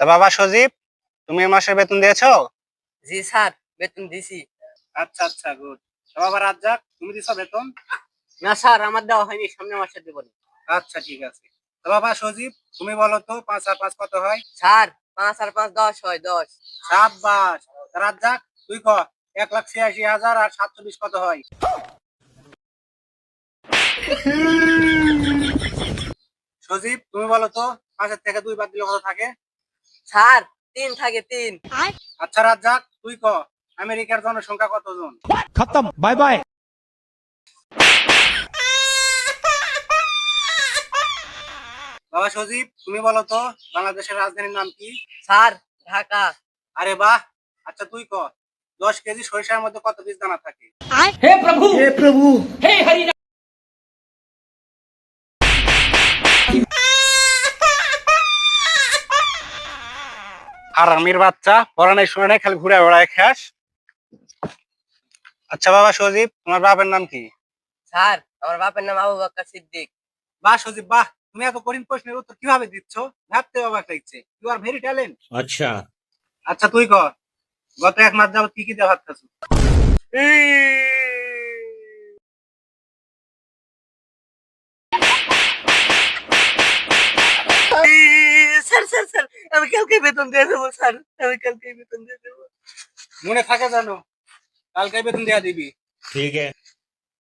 তা বাবা সজীব, তুমি এ মাসের বেতন দিয়েছো? জি স্যার, বেতন দিছি। আচ্ছা আচ্ছা, গুড। তা বাবা রাজ্জাক, তুমি দিছো বেতন? না স্যার, আমার দেওয়া হয়নি, সামনের মাসে দেব। আচ্ছা ঠিক আছে। তা বাবা সজীব, তুমি বলো তো 5 আর 5 কত হয়? স্যার, 5 আর 5 10 হয়, 10। সাবাস। তা রাজ্জাক, তুই ক 1,86,000 আর 720 কত হয়? সজীব, তুমি বলো তো 5-এর থেকে 2 বাদ দিলে কত থাকে? স্যার, 3 থাকে, 3। আচ্ছা রাজ্জাক, তুই ক আমেরিকার জনসংখ্যা কতজন? खत्म बाय बाय। বাবা সজীব, তুমি বলো তো বাংলাদেশের রাজধানীর নাম কি? স্যার, ঢাকা। আরে বাহ। আচ্ছা তুই ক 10 কেজি সরিষার মধ্যে কত বীজ দানা থাকে? আর আমির বাচ্চা, পড়া নাই শোনা নাই, খালি ঘুরে বেড়ায় খাস। আচ্ছা বাবা সজীব, তোমার বাবার নাম কি? স্যার, আমার বাপের নাম আবু বকর সিদ্দিক। বাহ সজীব বাহ, তুমি এত কঠিন প্রশ্নের উত্তর কিভাবে দিচ্ছ? ভাবতে অবাক লাগছে, ইউ আর ভেরি ট্যালেন্ট। अच्छा। আচ্ছা তুই ক গত 1 মাস যাবত কি কি দিয়ে ভাত খাচ্ছ? স্যার স্যার স্যার, আমি কালকে বেতন দিয়ে দেবো স্যার, আমি কালকে বেতন দিয়ে দেবো। মনে থাকে জানো, কালকে বেতন দেয়া দিবি। ठीक है।